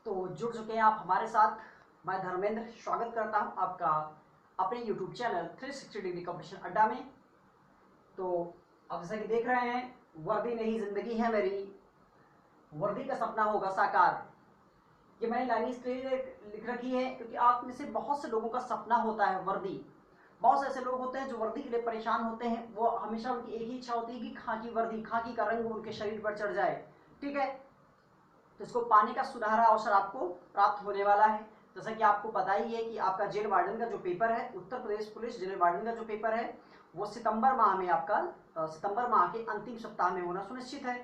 तो जुड़ चुके हैं आप हमारे साथ। मैं धर्मेंद्र स्वागत करता हूं आपका अपने YouTube चैनल 360 डिग्री कंपटीशन अड्डा में। तो आप जैसा कि देख रहे हैं, वर्दी नहीं जिंदगी है मेरी, वर्दी का सपना होगा साकार। ये मैंने लाइन इसलिए लिख रखी है क्योंकि आप में से बहुत से लोगों का सपना होता है वर्दी। बहुत से ऐसे लोग होते हैं जो वर्दी के लिए परेशान होते हैं। वो हमेशा उनकी एक ही इच्छा होती है कि खाकी वर्दी, खाकी का रंग उनके शरीर पर चढ़ जाए। ठीक है, तो इसको पाने का सुनहरा अवसर आपको प्राप्त होने वाला है। जैसा कि आपको पता ही है कि आपका जेल वार्डन का जो पेपर है, Uttar Pradesh police jail warden का जो पेपर है, वो सितंबर माह में आपका सितंबर माह के अंतिम सप्ताह में होना सुनिश्चित है।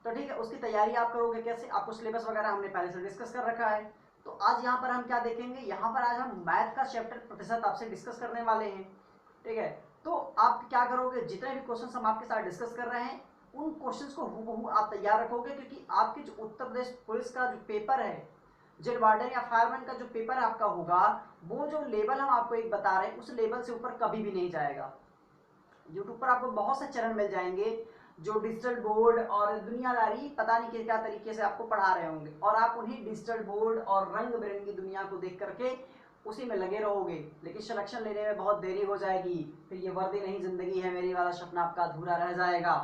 तो ठीक है, उसकी तैयारी आप करोगे कैसे, आपको सिलेबस वगैरह हमने पहले से डिस्कस कर रखा है। तो आज यहाँ पर हम क्या देखेंगे, यहाँ पर आज हम मैथ का चैप्टर प्रतिशत आपसे डिस्कस करने वाले हैं। ठीक है, तो आप क्या करोगे, जितने भी क्वेश्चन हम आपके साथ डिस्कस कर रहे हैं उन क्वेश्चंस को हूबहू आप तैयार रखोगे, क्योंकि आपके जो उत्तर प्रदेश पुलिस का जो पेपर है, जेल वार्डन या फायरमैन का जो पेपर आपका होगा, वो जो लेवल हम आपको एक बता रहे हैं उस लेवल से ऊपर कभी भी नहीं जाएगा। यूट्यूब पर आपको बहुत से चैनल मिल जाएंगे जो डिजिटल बोर्ड और दुनियादारी पता नहीं क्या तरीके से आपको पढ़ा रहे होंगे, और आप उन्हीं डिजिटल बोर्ड और रंग बिरंगी दुनिया को देख करके उसी में लगे रहोगे, लेकिन सिलेक्शन लेने में बहुत देरी हो जाएगी। फिर ये वर्दी नहीं जिंदगी है मेरी वाला सपना आपका अधूरा रह जाएगा।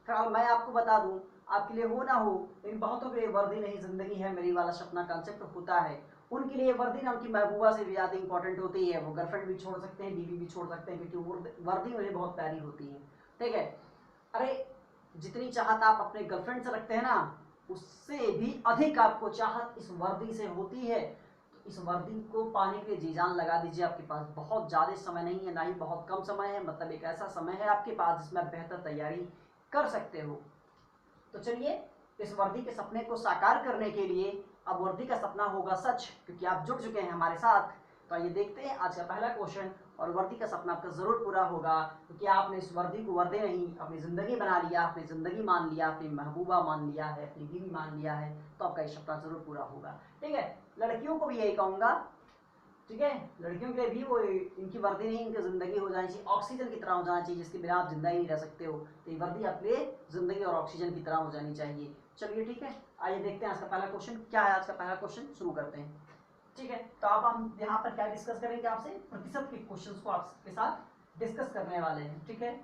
फिर मैं आपको बता दूं, आपके लिए हो ना हो, इन बहुतों के लिए वर्दी नहीं जिंदगी है मेरी वाला सपना कंसेप्ट होता है। उनके लिए वर्दी ना उनकी महबूबा से भी ज़्यादा इंपॉर्टेंट होती है। वो गर्लफ्रेंड भी छोड़ सकते हैं, बीवी भी छोड़ सकते हैं, क्योंकि वर्दी उन्हें बहुत प्यारी होती है। ठीक है, अरे जितनी चाहत आप अपने गर्लफ्रेंड से रखते हैं ना, उससे भी अधिक आपको चाहत इस वर्दी से होती है। तो इस वर्दी को पाने के लिए जी जान लगा दीजिए। आपके पास बहुत ज़्यादा समय नहीं है, ना ही बहुत कम समय है, मतलब एक ऐसा समय है आपके पास जिसमें आप बेहतर तैयारी कर सकते हो। तो चलिए, इस वर्दी के सपने को साकार करने के लिए अब वर्दी का सपना होगा सच, क्योंकि आप जुड़ चुके हैं हमारे साथ। तो आइए देखते हैं आज का पहला क्वेश्चन, और वर्दी का सपना आपका जरूर पूरा होगा, क्योंकि आपने इस वर्दी को वर्दी नहीं अपनी जिंदगी बना लिया, अपनी जिंदगी मान लिया, अपनी महबूबा मान लिया है, अपनी बीवी मान लिया है। तो आपका ये सपना जरूर पूरा होगा। ठीक है, लड़कियों को भी यही कहूंगा। ठीक है, लड़कियों के लिए भी वो इनकी वर्दी नहीं, इनकी जिंदगी हो जानी चाहिए, ऑक्सीजन की तरह हो जाना चाहिए, जिसके बिना आप जिंदा ही नहीं रह सकते हो। तो ये वर्दी आपके लिए जिंदगी और ऑक्सीजन की तरह हो जानी चाहिए। चलिए ठीक है, आइए देखते हैं आज का पहला क्वेश्चन क्या है। आज का पहला क्वेश्चन शुरू करते हैं। ठीक है, तो अब हम यहाँ पर क्या डिस्कस करेंगे, आपसे प्रतिशत के क्वेश्चंस को आपके साथ डिस्कस करने वाले हैं। ठीक है,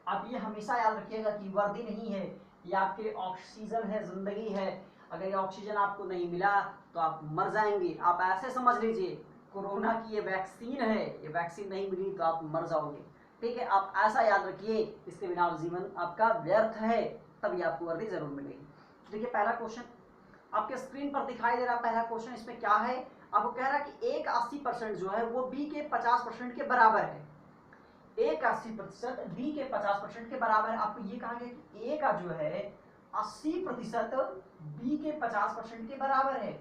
आप ये हमेशा याद रखिएगा कि वर्दी नहीं है, ये आपके ऑक्सीजन है, जिंदगी है। अगर ये ऑक्सीजन आपको नहीं मिला तो आप मर जाएंगे। आप ऐसे समझ लीजिए कोरोना की ये वैक्सीन है, ये वैक्सीन नहीं मिली तो आप मर जाओगे। ठीक है, आप ऐसा याद रखिए, इसके बिना जीवन आपका व्यर्थ है, तभी आपको वर्दी जरूर मिलेगी। देखिए पहला क्वेश्चन आपके स्क्रीन पर दिखाई दे रहा। पहला क्वेश्चन इसमें क्या है, आपको कह रहा है कि एक 80% जो है वो बी के 50% के बराबर है। एक 80% बी के 50% के बराबर है। आपको ये कहा गया कि ए का जो है 80% बी के 50% के बराबर है,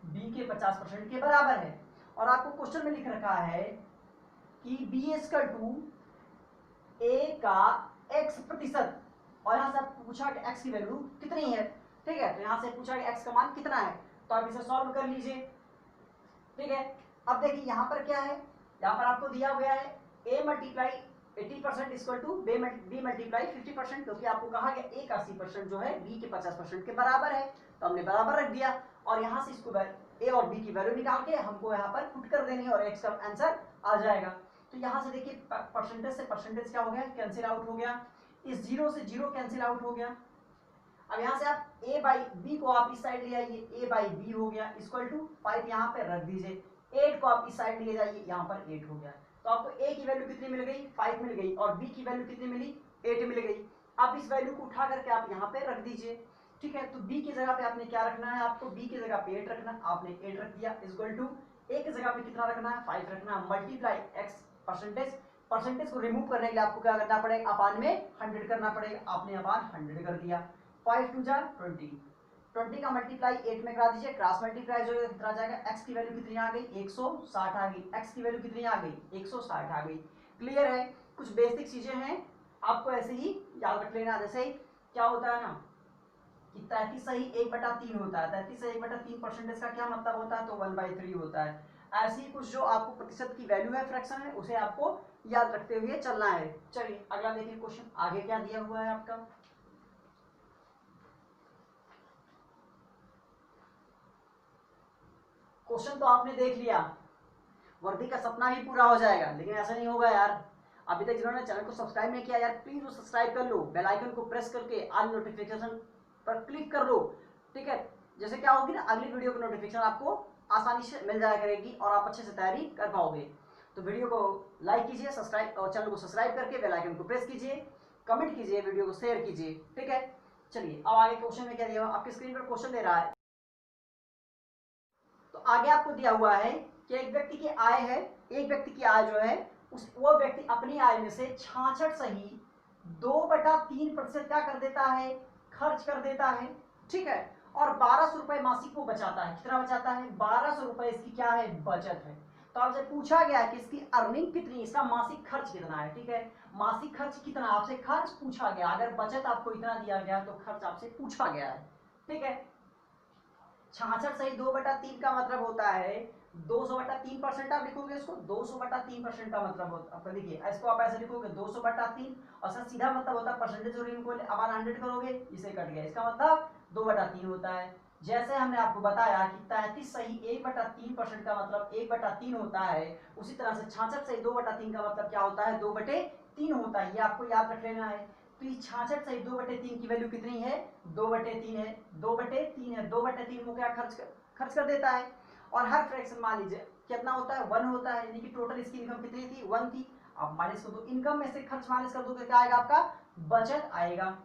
बी के 50% के बराबर है। और आपको क्वेश्चन में लिख रखा है कि बी इक्वल टू ए का x प्रतिशत, और यहां से पूछा कि x की वैल्यू कितनी है। ठीक है, तो यहां से पूछा कि x का मान कितना है, तो आप इसे सॉल्व कर लीजिए। ठीक है, अब देखिए यहां पर क्या है, यहां पर आपको दिया गया है a multiply 80% equal to B multiply 50%, क्योंकि आपको कहा गया a का 80% जो है b के 50% के बराबर है, तो हमने बराबर रख दिया। और यहां से इसको a और b की वैल्यू निकाल के हमको यहाँ पर पुट कर देनी है और x का आंसर आ जाएगा। तो यहां से देखिए परसेंटेज से परसेंटेज क्या हो गया, कैंसिल आउट हो गया, इस जीरो से जीरो कैंसिल आउट हो गया। अब यहां से आप a बाई बी को आप इस साइड ले आइए, a बाई बी हो गया इक्वल टू 5 यहाँ पे रख दीजिए, 8 को आप इस साइड ले जाइए, यहाँ पर 8 हो गया। तो आपको a की वैल्यू कितनी मिल गई, 5 मिल गई, और b की वैल्यू कितनी मिली, 8 मिल गई। अब इस वैल्यू को उठा करके आप यहाँ पे रख दीजिए। ठीक है, तो b की जगह पे आपने क्या रखना है, आपको b की जगह पे 8 रखना, आपने 8 रख दिया इक्वल टू a की जगह पे कितना रखना है, 5 रखना, मल्टीप्लाई x परसेंटेज, परसेंटेज को रिमूव करने के लिए आपको क्या करना पड़ेगा, अपान में 100 करना पड़ेगा, आपने अपान 100 कर दिया। 5 टू जा 20, 20 का मल्टीप्लाई 8 में करा दीजिए, क्रॉस मल्टीप्लाई जो है कितना जाएगा, x की वैल्यू कितनी आ गई, 160 आ गई, x की वैल्यू कितनी आ गई, 160 आ गई। क्लियर है, कुछ बेसिक चीजें हैं आपको ऐसे ही याद रख लेना। जैसे क्या होता है ना कि 33 सही 1/3 होता है, 33 से 1/3 परसेंटेज का क्या मतलब होता है, तो 1/3 होता है। ऐसी कुछ जो आपको प्रतिशत की वैल्यू है, फ्रैक्शन है, उसे आपको याद रखते हुए चलना है। चलिए अगला देखिए क्वेश्चन आगे क्या दिया हुआ है आपका। क्वेश्चन तो आपने देख लिया, वर्दी का सपना भी पूरा हो जाएगा, लेकिन ऐसा नहीं होगा यार। अभी तक जिन्होंने चैनल को सब्सक्राइब नहीं किया यार, प्लीज वो सब्सक्राइब कर लो, बेल आइकन को प्रेस करके ऑल नोटिफिकेशन पर क्लिक कर लो, ठीक है। जैसे क्या होगी ना, अगली वीडियो की नोटिफिकेशन आपको आसानी से मिल जाया करेगी और आप अच्छे से तैयारी कर पाओगे। तो वीडियो को लाइक कीजिए, सब्सक्राइब और चैनल को सब्सक्राइब करके बेल आइकन को प्रेस कीजिए, कमेंट कीजिए, वीडियो को शेयर कीजिए, ठीक है। चलिए अब आगे क्वेश्चन में क्या दिया हुआ, आपकी स्क्रीन पर क्वेश्चन दे रहा है। तो आगे आपको दिया हुआ है कि एक व्यक्ति की आय है, एक व्यक्ति की आय जो है वो व्यक्ति अपनी आय में से 66 सही 2/3% क्या कर देता है, खर्च कर देता है, ठीक है। और 1200 रुपए मासिक को बचाता है। कितना बचाता है, 1200 रुपए इसकी क्या है, बचत है। तो आपसे पूछा गया है कि इसकी अर्निंग कितनी, इसका मासिक खर्च कितना है, ठीक है। मासिक खर्च कितना, आपसे खर्च पूछा गया, अगर बचत आपको इतना दिया गया तो खर्च आपसे पूछा गया है, ठीक है। 66 सही 2/3 का मतलब होता है 200/3%। आप लिखोगे इसको 200/3% का मतलब होता है, देखिए इसको आप ऐसे लिखोगे 200/3 और सर सीधा मतलब होता है परसेंटेज और इनको अबान 100 करोगे, इसे कट गया, इसका मतलब 2/3 होता है। जैसे हमने आपको बताया कि 33 सही 1/3% का मतलब 1/3 होता है, उसी तरह से 66 सही 2/3 का मतलब क्या होता है, 2/3 होता है। ये आपको याद रख लेना है। तो ये 66 सही 2/3 की वैल्यू कितनी है, 2/3 है, 2/3 है, 2/3 को क्या खर्च कर देता है। और हर फ्रैक्शन मान लीजिए कितना होता है, 1 होता है, यानी कि टोटल इसकी इनकम कितनी थी, 1 थी। अब माइनस कर दो, इनकम में से खर्च माइनस कर दो तो क्या आएगा, आपका बचत आएगा।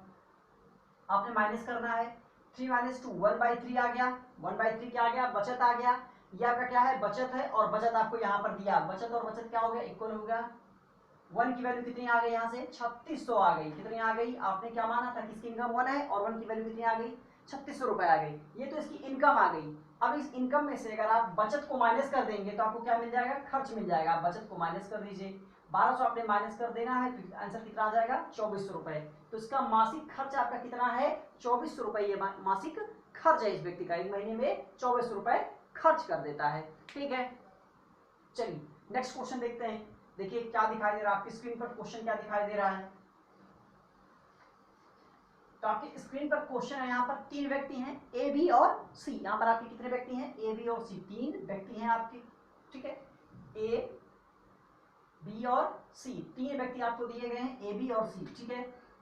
आपने माइनस करना है, 3 - 2 1/3 आ गया, 1/3 क्या आ गया, बचत आ गया। ये आपका क्या है, बचत है, और बचत आपको यहाँ पर दिया, बचत और बचत क्या हो गया, इक्वल हो गया। 1 की वैल्यू कितनी आ गई, यहाँ से 3600 आ गई। कितनी आ गई, आपने क्या माना था कि इसकी इनकम 1 है, और 1 की वैल्यू कितनी आ गई, 3600 रुपए आ गई। ये तो इसकी इनकम आ गई। अब इस इनकम में से अगर आप बचत को माइनस कर देंगे तो आपको क्या मिल जाएगा, खर्च मिल जाएगा। आप बचत को माइनस कर दीजिए, 1200 आपने माइनस कर देना है, तो आंसर कितना आ जाएगा, 2400 रुपए। तो इसका मासिक खर्च आपका कितना है, 2400 रुपए। ये मासिक खर्च है इस व्यक्ति का, एक महीने में 2400 रुपए खर्च कर देता है, ठीक है। चलिए नेक्स्ट क्वेश्चन देखते हैं। देखिए क्या दिखाई दे रहा है आपकी स्क्रीन पर, क्वेश्चन क्या दिखाई दे रहा है। तो आपकी स्क्रीन पर क्वेश्चन है, यहाँ पर 3 व्यक्ति हैं, ए बी और सी। यहाँ पर आपके कितने व्यक्ति हैं, ए बी और सी, 3 व्यक्ति हैं आपके, ठीक है। ए बी और सी 3 व्यक्ति आपको दिए गए हैं, ए बी और सी, ठीक है।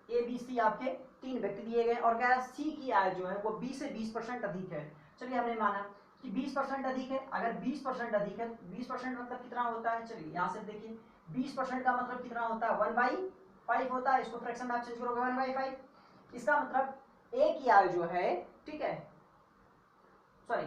ए बी सी आपके 3 व्यक्ति दिए गए, और क्या है, सी की आय जो है वो 20 से 20% अधिक है। चलिए हमने माना कि 20% अधिक है। अगर 20% अधिक है, 20% मतलब कितना होता है, चलिए यहाँ से देखिए 20% का मतलब कितना होता है, 1/5 होता है। इसको फ्रैक्शन में आप चेंज करोगे 1/5। इसका मतलब ए की आय जो है, ठीक है, सॉरी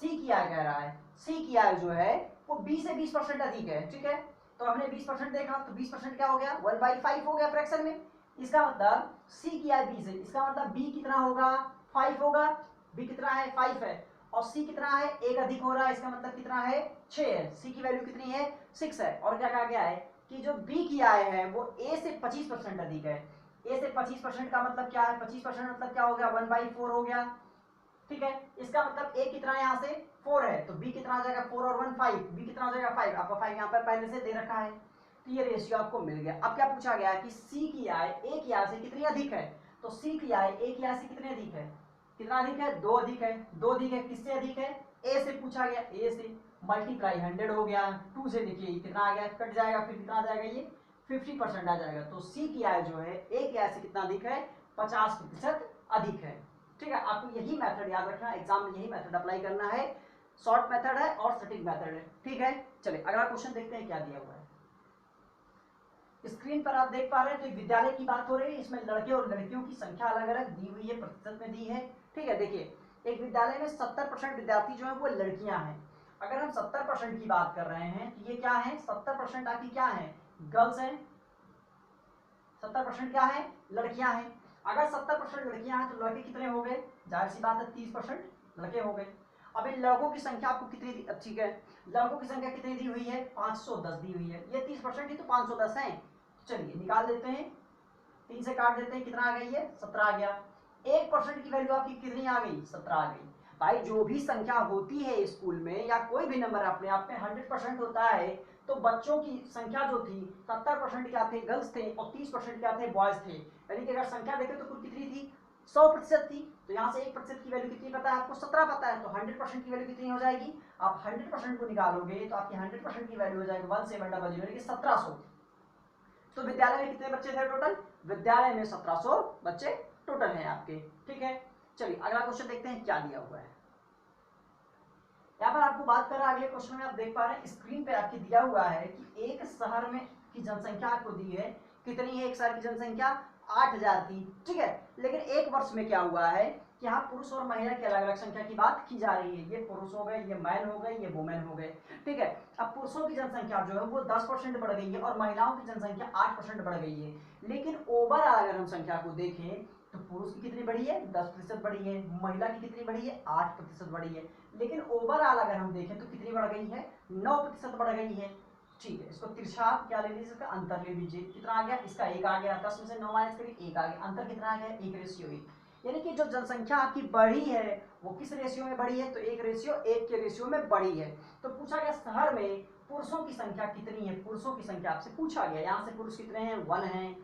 सी की आय कह रहा है, सी की आय जो है वो 20 से 20% अधिक है, ठीक है। तो हमने 20% देखा, तो 20% क्या हो गया, 1/5 हो गया फ्रैक्शन में। इसका मतलब सी की आय 20 है, इसका मतलब बी कितना होगा, 5 होगा। बी कितना है, 5 है, और सी कितना है, एक अधिक हो रहा है, इसका मतलब कितना है, 6 है। सी की वैल्यू कितनी है, 6 है। और क्या कहा गया है कि जो बी की आय है वो ए से 25% अधिक है। ए से 25% का मतलब क्या है, 25% मतलब क्या हो गया, 1/4 हो गया, ठीक है। इसका मतलब ए कितना यहाँ से 4 है, तो बी कितना आ जाएगा, 4 और 1 5, बी कितना हो जाएगा 5। आपका 5 यहाँ पर पहले से दे रखा है, तो ये रेशियो आपको मिल गया। अब क्या पूछा गया है कि सी की आय ए की आय से कितनी अधिक है, तो सी की आय ए की आय से कितनी अधिक है, कितना अधिक है, 2 अधिक है। 2 अधिक है, किससे अधिक है, ए से पूछा गया, ए से मल्टीप्लाई 100 हो गया, 2 से देखिए कितना आ गया, कट जाएगा, फिर कितना आ जाएगा, ये 50% आ जाएगा। तो सी की आय जो है ए की आय से कितना अधिक है, 50% अधिक है, ठीक है। आपको यही मेथड याद रखना है, एग्जाम में यही मेथड अप्लाई करना है। शॉर्ट मेथड है और सटीक मेथड है, ठीक है। चलिए अगला क्वेश्चन देखते हैं क्या दिया हुआ है। स्क्रीन पर आप देख पा रहे हैं, तो विद्यालय की बात हो रही है, इसमें लड़के और लड़कियों की संख्या अलग अलग दी हुई है, प्रतिशत में दी है, ठीक है। देखिए एक विद्यालय में 70% विद्यार्थी जो है वो लड़कियां हैं। अगर हम 70% की बात कर रहे हैं तो ये क्या है, 70% आपकी क्या है, गर्ल्स हैं, 70% क्या है, लड़कियां हैं। अगर 70% लड़कियां हैं तो लड़के कितने हो गए, जाहिर सी बात है 30% लड़के हो गए। अब इन लड़कों की संख्या आपको कितनी, ठीक है, लड़कों की संख्या कितनी दी हुई है, 510 दी हुई है। ये 30% ही तो 510 है। चलिए निकाल देते हैं, 3 से काट देते हैं, कितना आ गई है, 17 आ गया। 1% की वैल्यू आपकी कितनी आ गई, 17 आ गई। भाई जो भी संख्या होती है स्कूल में या कोई भी नंबर अपने आप में 100% होता है, तो बच्चों की संख्या जो थी 70% क्या थे, गर्ल्स थे, और 30% क्या थे, बॉयज थे। यानी कि अगर संख्या देखें तो कुल कितनी थी, 100% थी, तो यहाँ से 1% की वैल्यू कितनी पता है आपको, 17 पता है, तो 100% की वैल्यू कितनी हो जाएगी, आप 100% को निकालोगे तो आपकी 100% की वैल्यू हो जाएगी 1700 यानी कि 1700। तो विद्यालय में कितने बच्चे थे टोटल, विद्यालय में 1700 बच्चे टोटल हैं आपके। ठीक है, चलिए अगला क्वेश्चन देखते हैं क्या दिया हुआ है। यहाँ पर आपको बात कर रहा है, अगले क्वेश्चन में आप देख पा रहे हैं स्क्रीन पे आपके दिया हुआ है कि एक शहर में की जनसंख्या आपको दी है, कितनी है एक शहर की जनसंख्या, 8000 थी। ठीक है, लेकिन एक वर्ष में क्या हुआ है कि यहाँ पुरुष और महिला की अलग अलग संख्या की बात की जा रही है, ये पुरुष हो गए, ये मैन हो गए, ये वुमेन हो गए। ठीक है, अब पुरुषों की जनसंख्या जो है वो 10% बढ़ गई है और महिलाओं की जनसंख्या 8% बढ़ गई है। लेकिन ओवरऑल अगर हम संख्या को देखें तो पुरुष की कितनी बढ़ी है, 10% बढ़ी है, महिला की कितनी बढ़ी है, 8% बढ़ी है। लेकिन ओवरऑल अगर हम देखें तो कितनी बढ़ गई है, 9% बढ़ गई है। ठीक है, इसको तिरछा क्या ले लीजिए, इसका अंतर ले लीजिए, कितना आ गया, इसका 1 आ गया, 10 में से 9 माइनस करिए 1 आ गया, अंतर कितना आ गया, 1:1। यानी कि जो जनसंख्या आपकी बढ़ी है वो किस रेशियो में बढ़ी है, तो 1:1 के रेशियो में बढ़ी है। तो पूछा गया शहर में पुरुषों की संख्या कितनी है, पुरुषों की संख्या आपसे पूछा गया, यहाँ से पुरुष कितने हैं, 1 है,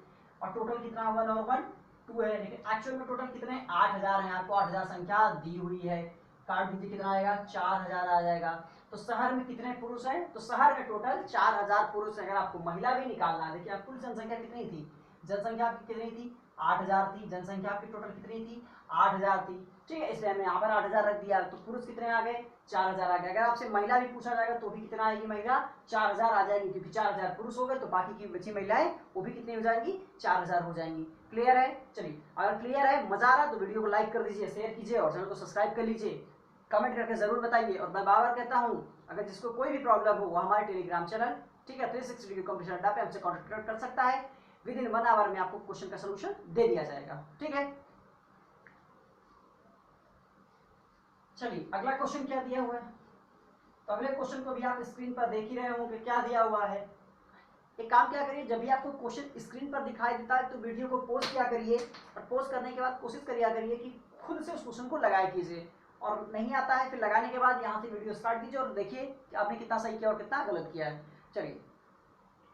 और टोटल कितना 1 और 1 2 है, लेकिन एक्चुअल में टोटल कितने हैं, 8000 है, आपको 8000 संख्या दी हुई है, काट दीजिए कितना आएगा, 4000 आ जाएगा। तो शहर में कितने पुरुष हैं, तो शहर में टोटल 4000 पुरुष है। अगर आपको महिला भी निकालना है, देखिए कुल जनसंख्या कितनी थी, जनसंख्या आपकी कितनी थी, 8000 थी, जनसंख्या आपकी टोटल कितनी थी, 8000 थी। ठीक है, इसलिए हमने यहाँ पर 8000 रख दिया, तो पुरुष कितने आ गए, 4000 आ गए। अगर आपसे महिला भी पूछा जाएगा तो भी कितना आएगी, महिला 4000 आ जाएगी, क्योंकि 4000 पुरुष हो गए तो बाकी की बची महिलाएं वो भी कितनी हो जाएंगी, 4000 हो जाएंगी। क्लियर है, चलिए अगर क्लियर है, मजा आ रहा तो वीडियो को लाइक कर दीजिए, शेयर कीजिए और चैनल को सब्सक्राइब कर लीजिए, कमेंट करके जरूर बताइए। और मैं बार बार कहता हूँ अगर जिसको कोई भी प्रॉब्लम हो वो हमारे टेलीग्राम चैनल, ठीक है, 360 डिग्री कंपटीशन अड्डा पे हमसे कॉन्टेक्ट कर सकता है। विद इन 1 आवर में आपको क्वेश्चन का सोल्यूशन दे दिया जाएगा। ठीक है, चलिए अगला क्वेश्चन क्या दिया हुआ है, तो अगले क्वेश्चन को भी आप स्क्रीन पर देख ही रहे होंगे क्या दिया हुआ है। एक काम क्या करिए, जब भी आपको क्वेश्चन स्क्रीन पर दिखाई देता है तो वीडियो को पॉज किया करिए, और पॉज करने के बाद कोशिश करिए करिए कि खुद से उस क्वेश्चन को लगाया कीजिए, और नहीं आता है फिर लगाने के बाद यहाँ से वीडियो स्टार्ट कीजिए और देखिए कि आपने कितना सही किया और कितना गलत किया है। चलिए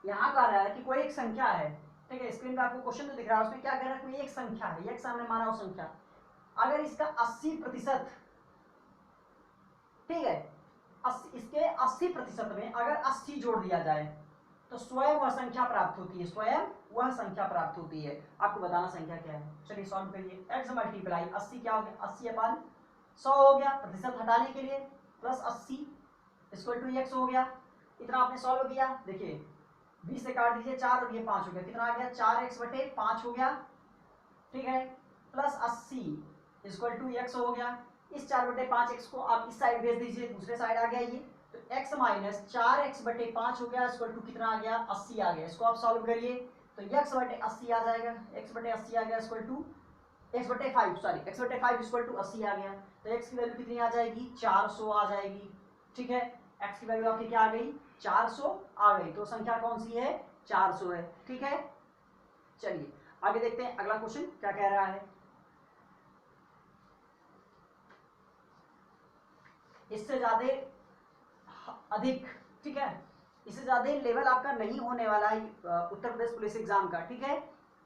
यहाँ कह रहा है कि कोई एक संख्या है, ठीक है, स्क्रीन पे आपको क्वेश्चन तो दिख रहा है, उसमें क्या कह रहा है, कोई एक संख्या है, एक सामने माना हो संख्या, अगर इसका 80%, ठीक है, इसके 80% में अगर 80 जोड़ दिया जाए तो स्वयं वह संख्या प्राप्त होती है, स्वयं वह संख्या प्राप्त होती है। आपको बताना संख्या क्या है, चलिए सॉल्व करिए। x मल्टीप्लाई 80 क्या हो गया, 80/100 हो गया, प्रतिशत हटाने के लिए प्लस 80 इक्वल टू x हो गया। इतना आपने सॉल्व किया, देखिए 20 से काट दीजिए 4 और ये 5 हो गया, कितना आ गया, 4x/5 हो गया। ठीक है, प्लस 80 इक्वल टू x हो गया। इस 4/5 को आप इस साइड भेज दीजिए, दूसरे साइड आ गया ये, तो x माइनस 4x/5 हो गया इक्वल टू कितना आ गया, 80 आ गया। इसको आप सॉल्व करिए तो x/80 आ जाएगा, x/80 आ गया equal to x/5 sorry x/5 equal to 80 आ गया। तो x की वैल्यू कितनी आ जाएगी, 400 आ जाएगी। ठीक है, x की वैल्यू आपकी क्या आ गई, 400 आ गई, तो संख्या कौन सी है, 400 है। ठीक है, चलिए आगे देखते हैं अगला क्वेश्चन क्या कह रहा है। इससे ज्यादा अधिक, ठीक है, इससे ज्यादा लेवल आपका नहीं होने वाला है उत्तर प्रदेश पुलिस एग्जाम का। ठीक है,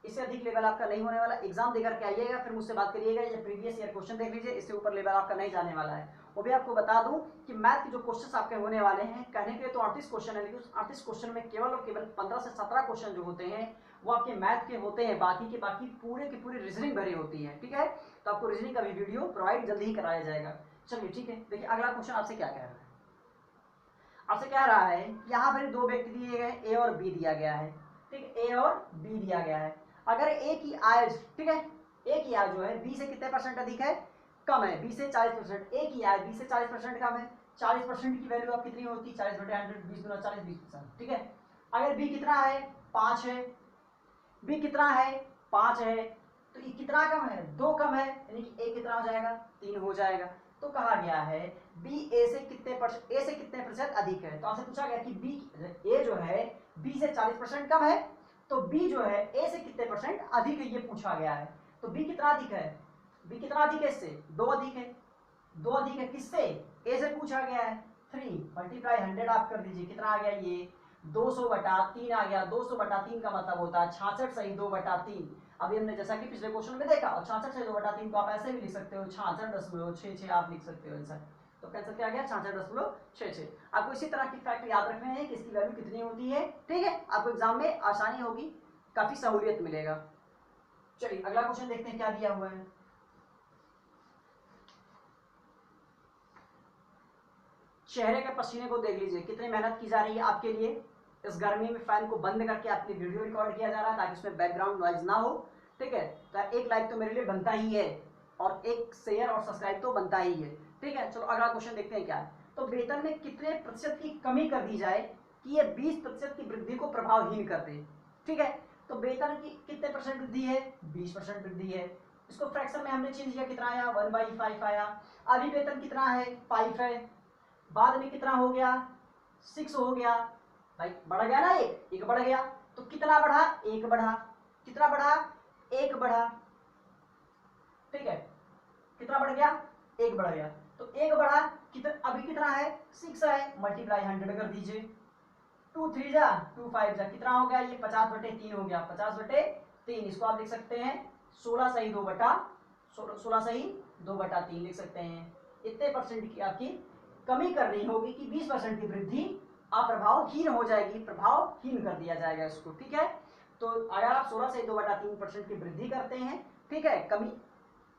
इससे अधिक लेवल आपका नहीं होने वाला, एग्जाम देकर के आइएगा फिर मुझसे बात करिएगा, ये प्रीवियस ईयर क्वेश्चन देख लीजिए, इससे ऊपर लेवल आपका नहीं जाने वाला है। वो भी आपको बता दूं कि मैथ के जो क्वेश्चन आपके होने वाले हैं, कहने के लिए तो 38 क्वेश्चन है, लेकिन उस 38 क्वेश्चन में केवल और केवल 15 से 17 क्वेश्चन जो होते हैं वो आपके मैथ के होते हैं, बाकी के बाकी पूरे की पूरी रीजनिंग भरी होती है। ठीक है, तो आपको रीजनिंग का भी वीडियो प्रोवाइड जल्दी ही कराया जाएगा। चलिए ठीक है, देखिए अगला क्वेश्चन आपसे क्या कह रहा है, आपसे कह रहा है यहाँ पर 2 व्यक्ति दिए गए, ए और बी दिया गया है। ठीक है, ए और बी दिया गया है, अगर ए की आय, ठीक है, ए की आय जो है बी से कितने परसेंट अधिक है, कम है, बी से 40%, ए की आय बी से 40% कम है। 40% की वैल्यू आप कितनी होती है, 40/100, 20 गुना 40 20%। ठीक है, अगर बी कितना है, 5 है, बी कितना है, 5 है, तो ये कितना कम है, 2 कम है, यानी कि ए कितना हो जाएगा, 3 हो जाएगा। तो कहा गया है बी ए से कितने प्रतिशत अधिक है, तो आपसे पूछा गया कि बी ए जो है बी से 40% कम है, तो बी जो है ए से कितने परसेंट अधिक है, ये पूछा गया है। तो बी कितना अधिक है, बी कितना अधिक है, इससे 2 अधिक है, 2 अधिक है किससे, ए से पूछा गया है। 3 मल्टीप्लाई 100 आप कर दीजिए, कितना आ गया, ये 200/3 आ गया। 200/3 का मतलब होता है 66 सही 2/3। अभी हमने जैसा कि पिछले क्वेश्चन में देखा, और 66/2/3 को आप ऐसे भी लिख सकते हो 66.66 आप लिख सकते हो आंसर। तो कैंसर क्या आ गया 66.66। आपको इसी तरह की फैक्ट याद रखने हैं कि इसकी वैल्यू कितनी होती है, ठीक है, आपको एग्जाम में आसानी होगी, काफी सहूलियत मिलेगा। चलिए अगला क्वेश्चन देखते हैं क्या दिया हुआ है। चेहरे के पसीने को देख लीजिए, कितनी मेहनत की जा रही है आपके लिए। इस गर्मी में फैन को बंद करके आपके वीडियो रिकॉर्ड किया जा रहा है ताकि उसमें बैकग्राउंड नॉइज ना हो, ठीक है। तो एक लाइक तो मेरे लिए बनता ही है, और एक शेयर और सब्सक्राइब तो बनता ही है, ठीक है। चलो अगला क्वेश्चन देखते हैं क्या है। तो वेतन में कितने प्रतिशत की कमी कर दी जाए कि ये 20% की वृद्धि को प्रभावहीन कर दे, ठीक है। तो वेतन की कितने परसेंट वृद्धि है, 20% वृद्धि है। इसको फ्रैक्शन में हमने चेंज किया, कितना आया 1/5 आया। अभी वेतन कितना है 5 है, बाद में कितना हो गया 6 हो गया, भाई बढ़ गया ना, एक बढ़ गया। तो कितना बढ़ा, एक बढ़ा। कितना बढ़ा, एक बढ़ा, ठीक है। कितना बढ़ गया, एक बढ़ गया। तो एक बढ़ा, कितना अभी कितना है 6 है, मल्टीप्लाई 100 कर दीजिए। 2 3 जा 2 5 जा, कितना हो गया ये 50/3 हो गया, 50/3। इसको आप लिख सकते हैं 16/2/3 लिख सकते हैं। इतने परसेंट की आपकी कमी करनी होगी कि 20% की वृद्धि अप्रभावहीन हो जाएगी, प्रभावहीन कर दिया जाएगा इसको, ठीक है। तो अगर आप 16/2/3% की वृद्धि करते हैं, ठीक है, कमी,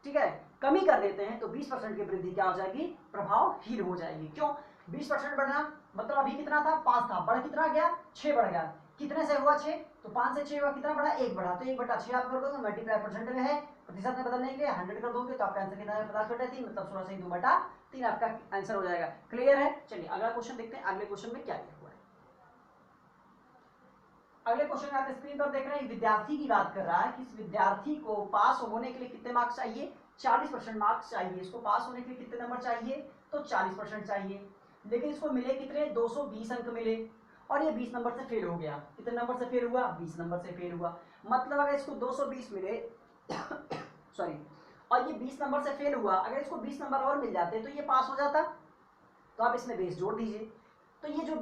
ठीक है, कमी कर देते हैं, तो 20% की वृद्धि क्या हो जाएगी, प्रभावहीन हो जाएगी। क्यों, 20% बढ़ना मतलब अभी कितना था 5 था, बढ़ कितना गया 6 बढ़ गया। कितने से हुआ 6, तो 5 से 6 हुआ, कितना बढ़ा 1 बढ़ा। तो 1/6 आप कर दोगे, मल्टीप्लाई परसेंट में है, प्रतिशत में बदलने के लिए 100 कर दोगे, तो आपका आंसर कितना है 50/3, मतलब 16/2/3 आपका आंसर हो जाएगा। क्लियर है। चलिए अगला क्वेश्चन देखते हैं, अगले क्वेश्चन में क्या दिया हुआ है। अगले क्वेश्चन में आप स्क्रीन पर देख रहे हैं, विद्यार्थी की बात कर रहा है कि इस विद्यार्थी को पास होने के लिए कितने मार्क्स चाहिए, 40% मार्क्स चाहिए। इसको पास होने के लिए कितने नंबर चाहिए, तो 40% चाहिए। लेकिन इसको मिले कितने 220 अंक मिले, और ये 20 नंबर से फेल हो गया। कितने नंबर से फेल हुआ, 20 नंबर से फेल हुआ। मतलब अगर इसको 220 मिले सॉरी, और ये 20 नंबर से फेल हुआ, अगर इसको 20 नंबर और मिल जाते तो ये पास हो जाता। तो आप इसमें बेस जोड़ दीजिए, तो ये जो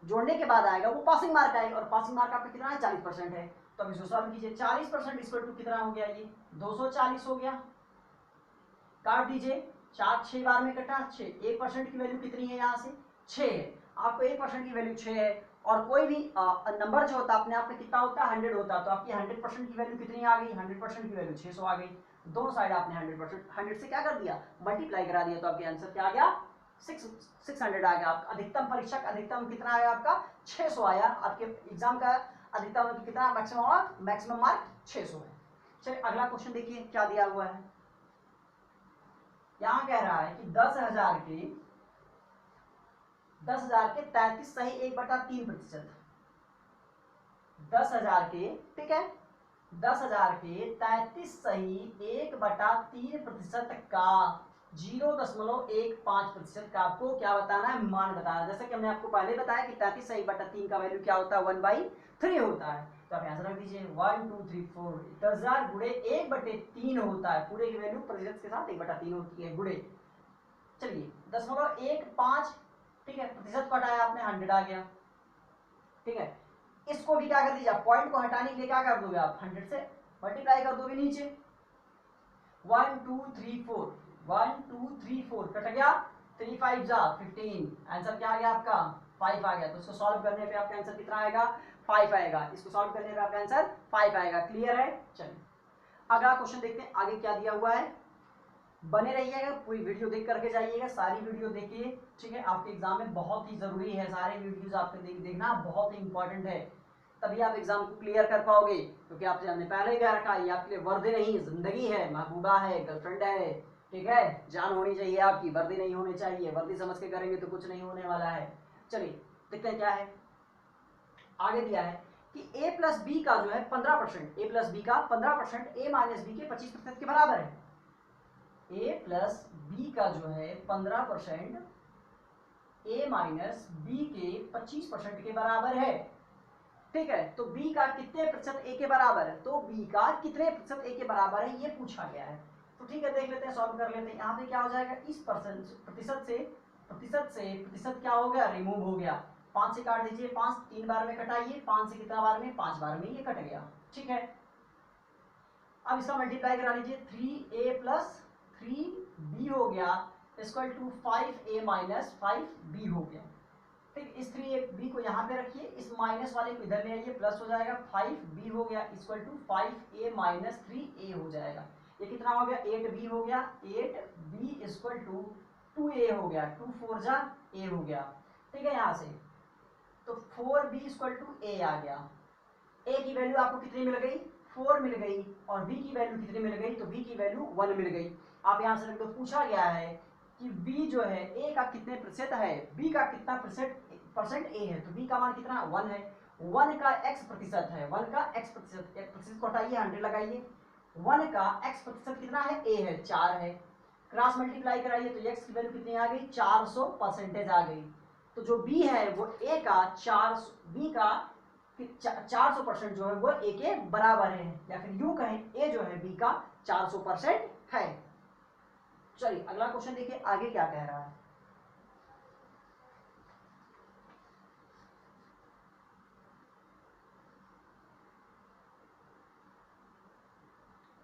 जोड़ने के बाद आएगा वो पासिंग मार्क आएगा, और पासिंग मार्क आपका कितना है 40% है। तो अब इसको सॉल्व कीजिए, 40% इक्वल टू कितना हो गया, ये 240 हो गया। काट दीजिए, 4 6 बार में कटा 6, 1% की वैल्यू कितनी है यहाँ से 6 है। आपको 1% की वैल्यू 6 है, और कोई भी नंबर जो होता है अपने आप में कितना होता है 100 होता है। तो आपकी 100% की वैल्यू कितनी आ गई, 100% की वैल्यू 600 आ गई। दोनों साइड आपने 100% से क्या कर दिया, मल्टीप्लाई करा दिया। तो आपके आंसर क्या आ गया 600 आ गया। आपका अधिकतम परीक्षक अधिकतम कितना आया, आपका 600 आया। आपके एग्जाम का अधिकतम कितना, मैक्सिमम मार्क 600 है। चलिए अगला क्वेश्चन देखिए क्या दिया हुआ है। यहां कह रहा है कि 10,000 के 33 सही 1/3%। 10,000 के, ठीक है, 10,000 के 33 सही 1/3% का 0.15% का आपको क्या बताना है, मान बताना। जैसे कि हमने आपको पहले बताया कि 33 सही 1/3 का वैल्यू क्या होता है 1/3 होता है। तो आप आंसर रख दीजिए 1 2 3 4, 10,000 गुणे 1/3 होता है। पूरे की वैल्यू प्रतिशत के साथ 1/3 होती है गुणे, चलिए 0.15, ठीक है, प्रतिशत को हटाया आपने 100 आ गया, ठीक है। इसको भी क्या कर दीजिए, पॉइंट को हटाने के लिए क्या कर दोगे आप 100 से मल्टीप्लाई कर दोगे नीचे। 1 2 3 4, 1 2 3 4 कट गया, 3 5 जा 15, आंसर क्या आ गया आपका 5 आ गया। तो इसको सॉल्व करने पे आपका आंसर कितना आएगा 5 आएगा। इसको सॉल्व करने पे आपका आंसर 5 आएगा। क्लियर है। चलिए अगला क्वेश्चन देखते हैं आगे क्या दिया हुआ है। बने रहिएगा, पूरी वीडियो देख करके जाइएगा, सारी वीडियो देखिए, ठीक है। आपके एग्जाम में बहुत ही जरूरी है, सारे वीडियोस आपके देखना बहुत ही इंपॉर्टेंट है, तभी आप एग्जाम को क्लियर कर पाओगे। क्योंकि आपसे हमने पहले ही कह रखा है, ये आपके लिए वर्दी नहीं जिंदगी है, महबूबा है, गर्लफ्रेंड है, ठीक है, जान होनी चाहिए आपकी, वर्दी नहीं होनी चाहिए। वर्दी समझ के करेंगे तो कुछ नहीं होने वाला है। चलिए देखते हैं क्या है। आगे दिया है कि a प्लस बी का जो है 15%, a प्लस बी का 15% a माइनस बी के 25% के बराबर है। a प्लस बी का जो है 15% a माइनस बी के 25% के बराबर है, ठीक है। तो b का कितने प्रतिशत a के बराबर है, तो b का कितने प्रतिशत a के बराबर है ये पूछा गया है। तो ठीक है, देख लेते हैं, सॉल्व कर लेते हैं। यहाँ पे क्या हो जाएगा, इस प्रतिशत क्या हो गया, रिमूव हो गया। 5 से काट दीजिए, 5 3 बार में कटाइए, 5 से कितना बार में 5 बार में ये कट गया, ठीक है। अब इसका मल्टीप्लाई करा लीजिए, 3a प्लस 3b हो गया equal to 5a minus 5b हो गया। ठीक, इस 3ab को यहाँ पे रखिए, इस माइनस वाले को इधर ले आइए, प्लस हो जाएगा, 5b हो गया equal to 5a minus 3a हो जाएगा। ये कितना हो गया, 8b हो गया, 8b इक्वल टू 2a हो गया, 2 4 जा a हो गया। ठीक है, यहाँ से तो 4b इक्वल टू a आ गया। a की वैल्यू आपको कितनी मिल गई, 4 मिल गई, और b की वैल्यू कितनी मिल गई, तो b की वैल्यू 1 मिल गई। आप यहाँ से तो पूछा गया है कि b जो है a का कितने प्रतिशत है, b का कितना परसेंट a है, तो b का मान कितना 1 है। 1 का x प्रतिशत है, 1 का x प्रतिशत, एक प्रतिशत को हटाइए 100 लगाइए, 1 का x प्रतिशत कितना है, a है 4 है। क्रॉस मल्टीप्लाई कराइए तो x की वैल्यू कितनी आ गई, 400% आ गई। तो जो b है वो a का 400% जो है वो a के बराबर है, या फिर यूं कहें a जो है b का 400% है। चलिए अगला क्वेश्चन देखिए आगे क्या कह रहा है।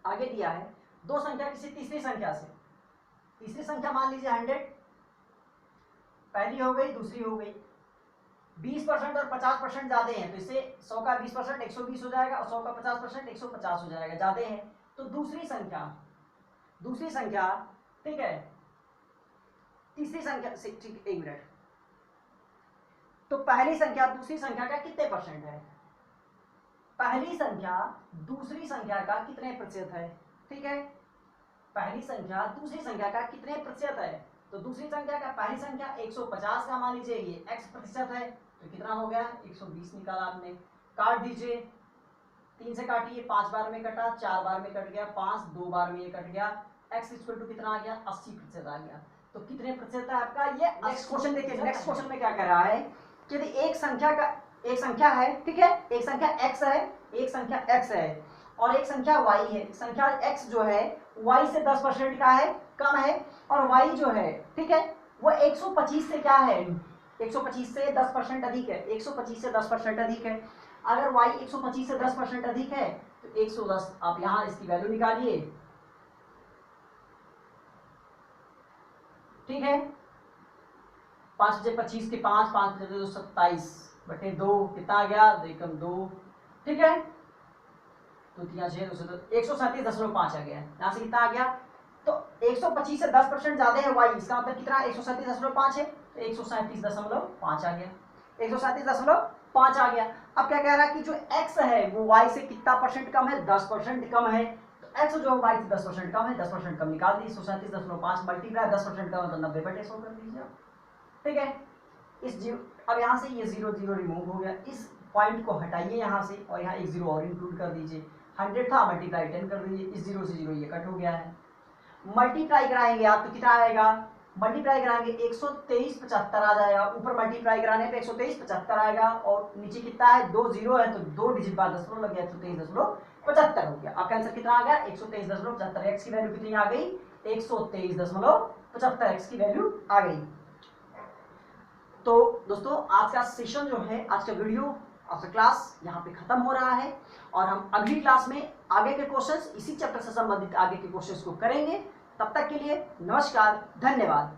आगे दिया है दो संख्या किसी तीसरी संख्या से, तीसरी संख्या मान लीजिए 100, पहली हो गई दूसरी हो गई, 20% और 50% ज्यादा हैं, तो इसे 100 का 20% 120 हो जाएगा, और 100 का 50% 150 हो जाएगा, ज्यादा है। तो दूसरी संख्या ठीक है, तीसरी संख्या से, ठीक, एक मिनट, तो पहली संख्या दूसरी संख्या का कितने परसेंट है, पहली संख्या दूसरी संख्या का कितने प्रतिशत है। ठीक है, पहली संख्या दूसरी संख्या का कितने प्रतिशत है, तो दूसरी संख्या का पहली संख्या 150 का मान लीजिए ये x प्रतिशत है, तो कितना हो गया 120 निकाला आपने। काट दीजिए, 3 से काटिए, 5 बार में कटा, 4 बार में कट गया, 5 2 बार में ये कट गया, x इक्वल टू कितना आ गया 80% आ गया। तो कितने प्रतिशत है आपका ये। नेक्स्ट क्वेश्चन देखिए, नेक्स्ट क्वेश्चन में क्या कह रहा है कि यदि एक संख्या है, ठीक है, एक संख्या x है, एक संख्या x है, और एक संख्या y है, संख्या x जो है y से 10% का है, कम है, और y जो है, ठीक है, वो 125 से क्या है, 125 से 10% अधिक है, 125 से 10% अधिक है। अगर y 125 से 10% अधिक है तो 110, आप यहां इसकी वैल्यू निकालिए। ठीक है, 5 से 25 के 5, 5 से 2 27 बटे 2 कितना आ गया, 2 2। ठीक है, तो 3 6 2 137.5 आ गया। यहाँ से कितना आ गया, तो 125 से 10% ज्यादा है y, इसका मतलब कितना 137.5 है, तो 137.5 आ गया, 137.5 आ गया। अब क्या कह रहा है कि जो x है वो y से कितना परसेंट कम है, 10% कम है, तो x जो y से 10% कम है, 10% कम निकाल दी, 137.5 मल्टीप्लाई 10% कम है तो 90/100 कर दीजिए। ठीक है, इस जीरो, अब यहाँ से ये 0 0 रिमूव हो गया, इस पॉइंट को हटाइए यहाँ से, और यहाँ एक 0 और इंक्लूड कर दीजिए, 100 था मल्टीप्लाई 10 कर दीजिए, इस 0 से 0 ये कट हो गया है। मल्टीप्लाई कराएंगे आप तो कितना आएगा, मल्टीप्लाई कराएंगे 123.75 आ जाएगा, ऊपर मल्टीप्लाई कराने पे 123.75 आएगा, और नीचे कितना है 2 0 है, तो 2 डिजिट बाद दशमलव लग गया, 123.75 हो गया। आपका आंसर कितना आ गया 123.75। एक्स की वैल्यू कितनी आ गई, 123.75 एक्स की वैल्यू आ गई। तो दोस्तों आज का सेशन जो है, आज का वीडियो, आपका क्लास यहाँ पे खत्म हो रहा है, और हम अगली क्लास में आगे के क्वेश्चंस, इसी चैप्टर से संबंधित आगे के क्वेश्चंस को करेंगे। तब तक के लिए नमस्कार, धन्यवाद।